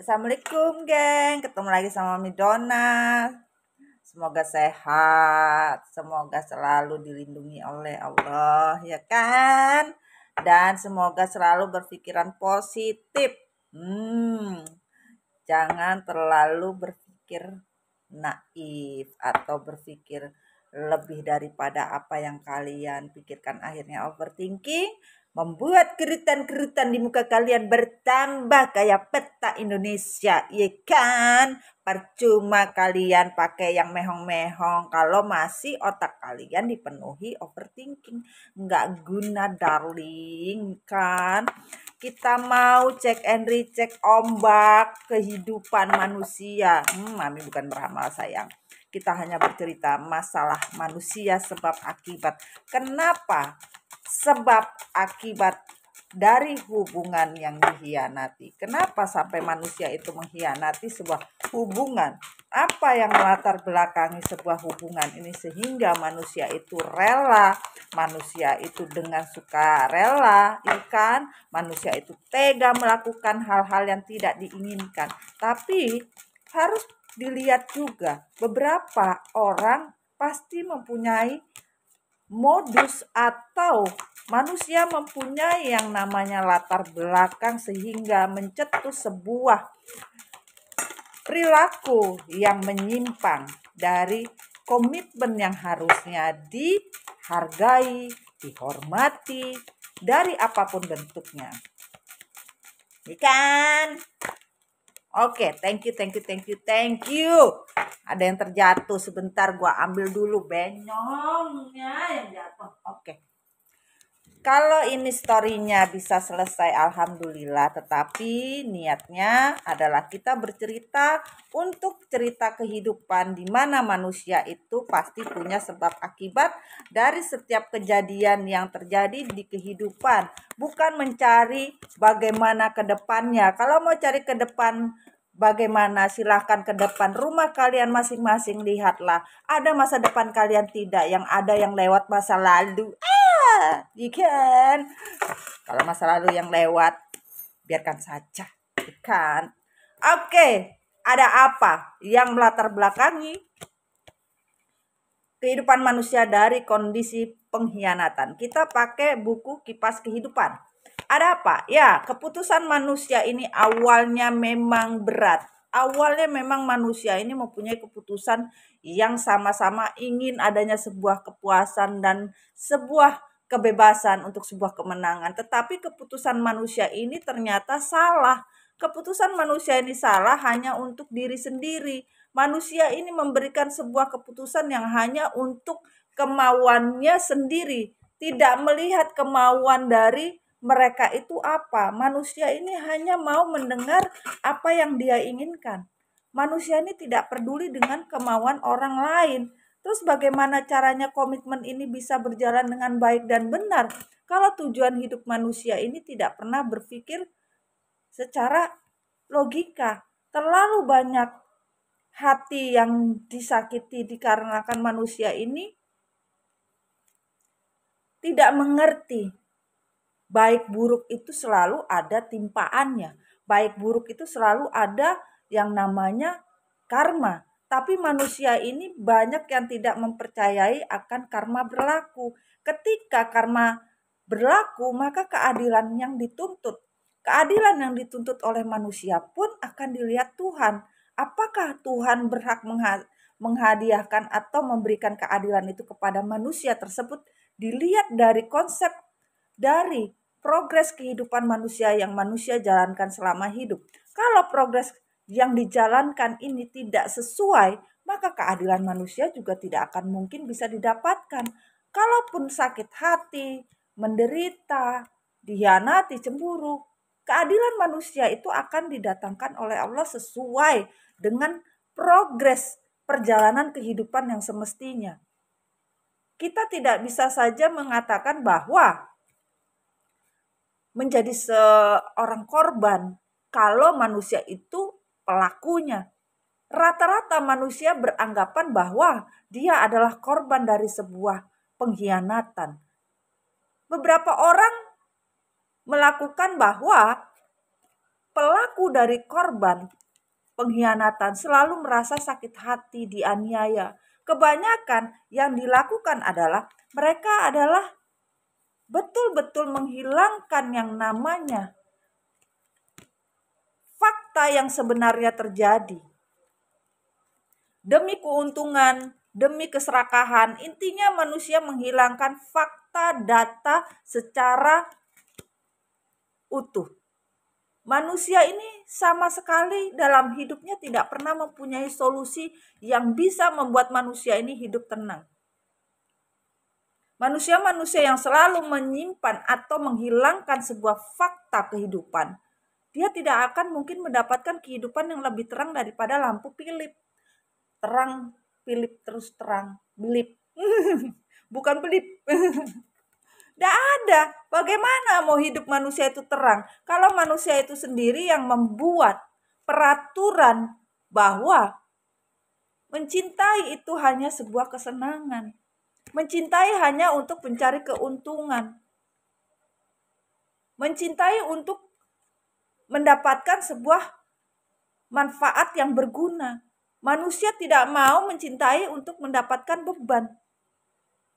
Assalamualaikum geng, ketemu lagi sama Midona. Semoga sehat, semoga selalu dilindungi oleh Allah, ya kan? Dan semoga selalu berpikiran positif. Jangan terlalu berpikir naif atau berpikir lebih daripada apa yang kalian pikirkan, akhirnya overthinking membuat kerutan-kerutan di muka kalian bertambah kayak peta Indonesia, iya kan? Percuma kalian pakai yang mehong-mehong kalau masih otak kalian dipenuhi overthinking. Nggak guna darling, kan? Kita mau cek and recheck ombak kehidupan manusia. Mami bukan beramal sayang. Kita hanya bercerita masalah manusia sebab akibat. Kenapa? Sebab akibat dari hubungan yang dikhianati. Kenapa sampai manusia itu mengkhianati sebuah hubungan? Apa yang melatar belakangi sebuah hubungan ini sehingga manusia itu rela, manusia itu dengan sukarela, kan? Manusia itu tega melakukan hal-hal yang tidak diinginkan. Tapi harus dilihat juga, beberapa orang pasti mempunyai modus atau manusia mempunyai yang namanya latar belakang sehingga mencetus sebuah perilaku yang menyimpang dari komitmen yang harusnya dihargai, dihormati dari apapun bentuknya. Ikan. Oke, thank you. Ada yang terjatuh sebentar, gua ambil dulu benyongnya yang jatuh. Oke. Kalau ini storynya bisa selesai, alhamdulillah. Tetapi niatnya adalah kita bercerita untuk cerita kehidupan di mana manusia itu pasti punya sebab akibat dari setiap kejadian yang terjadi di kehidupan. Bukan mencari bagaimana ke depannya. Kalau mau cari ke depan bagaimana, silahkan ke depan rumah kalian masing-masing, lihatlah. Ada masa depan kalian tidak, yang ada yang lewat masa lalu. Ikan. Kalau masa lalu yang lewat, biarkan saja. Ikan. Oke, ada apa yang melatar belakangi kehidupan manusia dari kondisi pengkhianatan? Kita pakai buku Kipas Kehidupan. Ada apa? Ya, keputusan manusia ini awalnya memang berat. Awalnya memang manusia ini mempunyai keputusan yang sama-sama ingin adanya sebuah kepuasan dan sebuah kebebasan untuk sebuah kemenangan. Tetapi keputusan manusia ini ternyata salah. Keputusan manusia ini salah hanya untuk diri sendiri. Manusia ini memberikan sebuah keputusan yang hanya untuk kemauannya sendiri. Tidak melihat kemauan dari mereka itu apa. Manusia ini hanya mau mendengar apa yang dia inginkan. Manusia ini tidak peduli dengan kemauan orang lain. Terus bagaimana caranya komitmen ini bisa berjalan dengan baik dan benar? Kalau tujuan hidup manusia ini tidak pernah berpikir secara logika. Terlalu banyak hati yang disakiti dikarenakan manusia ini tidak mengerti. Baik buruk itu selalu ada timpaannya. Baik buruk itu selalu ada yang namanya karma. Tapi manusia ini banyak yang tidak mempercayai akan karma berlaku. Ketika karma berlaku, maka keadilan yang dituntut. Keadilan yang dituntut oleh manusia pun akan dilihat Tuhan. Apakah Tuhan berhak menghadiahkan atau memberikan keadilan itu kepada manusia tersebut? Dilihat dari konsep dari progres kehidupan manusia yang manusia jalankan selama hidup. Kalau progres yang dijalankan ini tidak sesuai, maka keadilan manusia juga tidak akan mungkin bisa didapatkan. Kalaupun sakit hati, menderita, dikhianati, cemburu, keadilan manusia itu akan didatangkan oleh Allah sesuai dengan progres perjalanan kehidupan yang semestinya. Kita tidak bisa saja mengatakan bahwa menjadi seorang korban kalau manusia itu pelakunya. Rata-rata manusia beranggapan bahwa dia adalah korban dari sebuah pengkhianatan. Beberapa orang melakukan bahwa pelaku dari korban pengkhianatan selalu merasa sakit hati, dianiaya. Kebanyakan yang dilakukan adalah mereka adalah betul-betul menghilangkan yang namanya fakta yang sebenarnya terjadi. Demi keuntungan, demi keserakahan, intinya manusia menghilangkan fakta data secara utuh. Manusia ini sama sekali dalam hidupnya tidak pernah mempunyai solusi yang bisa membuat manusia ini hidup tenang. Manusia-manusia yang selalu menyimpan atau menghilangkan sebuah fakta kehidupan, dia tidak akan mungkin mendapatkan kehidupan yang lebih terang daripada lampu Philip. Terang, Philip terus terang, belip. Bukan belip. Tidak ada. Bagaimana mau hidup manusia itu terang? Kalau manusia itu sendiri yang membuat peraturan bahwa mencintai itu hanya sebuah kesenangan. Mencintai hanya untuk mencari keuntungan. Mencintai untuk mendapatkan sebuah manfaat yang berguna. Manusia tidak mau mencintai untuk mendapatkan beban.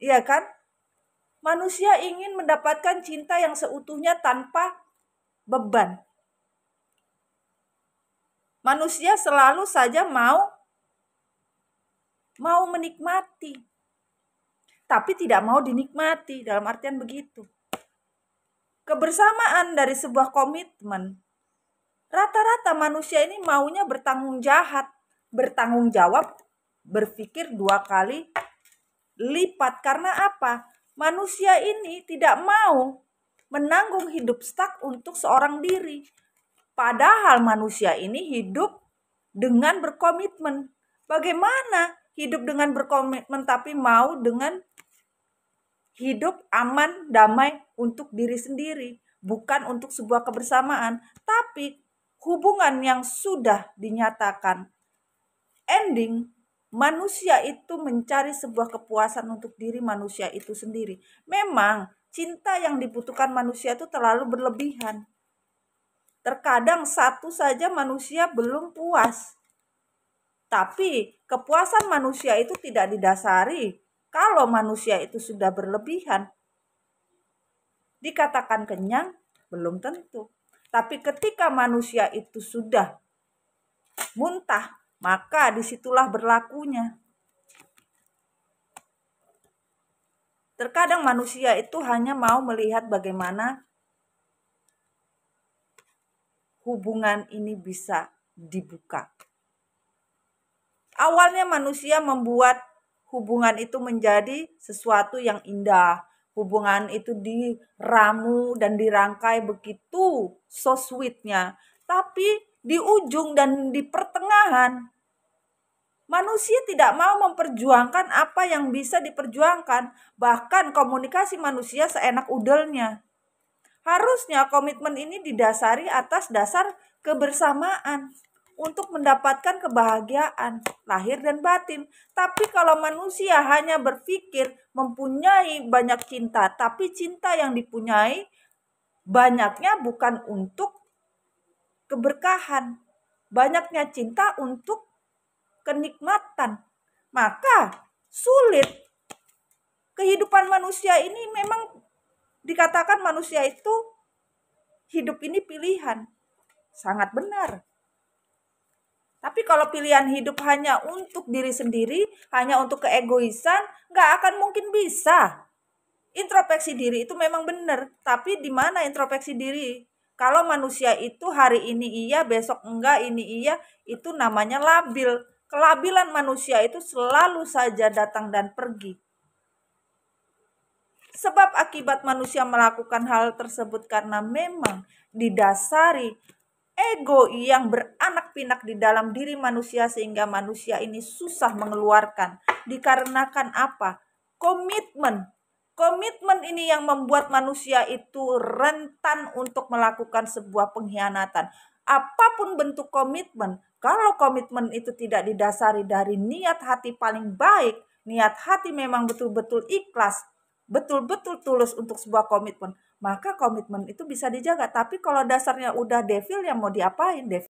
Iya kan? Manusia ingin mendapatkan cinta yang seutuhnya tanpa beban. Manusia selalu saja mau menikmati, tapi tidak mau dinikmati, dalam artian begitu. Kebersamaan dari sebuah komitmen, rata-rata manusia ini maunya bertanggung jawab, berpikir 2 kali lipat. Karena apa? Manusia ini tidak mau menanggung hidup stuck untuk seorang diri. Padahal manusia ini hidup dengan berkomitmen. Bagaimana hidup dengan berkomitmen tapi mau dengan hidup aman, damai untuk diri sendiri, bukan untuk sebuah kebersamaan, tapi hubungan yang sudah dinyatakan ending. Manusia itu mencari sebuah kepuasan untuk diri manusia itu sendiri. Memang cinta yang dibutuhkan manusia itu terlalu berlebihan. Terkadang satu saja manusia belum puas. Tapi kepuasan manusia itu tidak didasari kalau manusia itu sudah berlebihan. Dikatakan kenyang belum tentu. Tapi ketika manusia itu sudah muntah, maka disitulah berlakunya. Terkadang manusia itu hanya mau melihat bagaimana hubungan ini bisa dibuka. Awalnya manusia membuat hubungan itu menjadi sesuatu yang indah. Hubungan itu diramu dan dirangkai begitu so sweetnya. Tapi di ujung dan di pertengahan, manusia tidak mau memperjuangkan apa yang bisa diperjuangkan. Bahkan komunikasi manusia seenak udelnya. Harusnya komitmen ini didasari atas dasar kebersamaan untuk mendapatkan kebahagiaan lahir dan batin. Tapi kalau manusia hanya berpikir mempunyai banyak cinta, tapi cinta yang dipunyai banyaknya bukan untuk keberkahan, banyaknya cinta untuk kenikmatan, maka sulit. Kehidupan manusia ini memang dikatakan manusia itu hidup ini pilihan. Sangat benar. Tapi kalau pilihan hidup hanya untuk diri sendiri, hanya untuk keegoisan, nggak akan mungkin bisa. Introspeksi diri itu memang benar, tapi di mana introspeksi diri? Kalau manusia itu hari ini iya, besok enggak, ini iya, itu namanya labil. Kelabilan manusia itu selalu saja datang dan pergi. Sebab akibat manusia melakukan hal tersebut karena memang didasari ego yang beranak pinak di dalam diri manusia sehingga manusia ini susah mengeluarkan. Dikarenakan apa? Komitmen. Komitmen ini yang membuat manusia itu rentan untuk melakukan sebuah pengkhianatan. Apapun bentuk komitmen, kalau komitmen itu tidak didasari dari niat hati paling baik, niat hati memang betul-betul ikhlas, betul-betul tulus untuk sebuah komitmen, maka komitmen itu bisa dijaga. Tapi kalau dasarnya udah devil ya mau diapain? Devil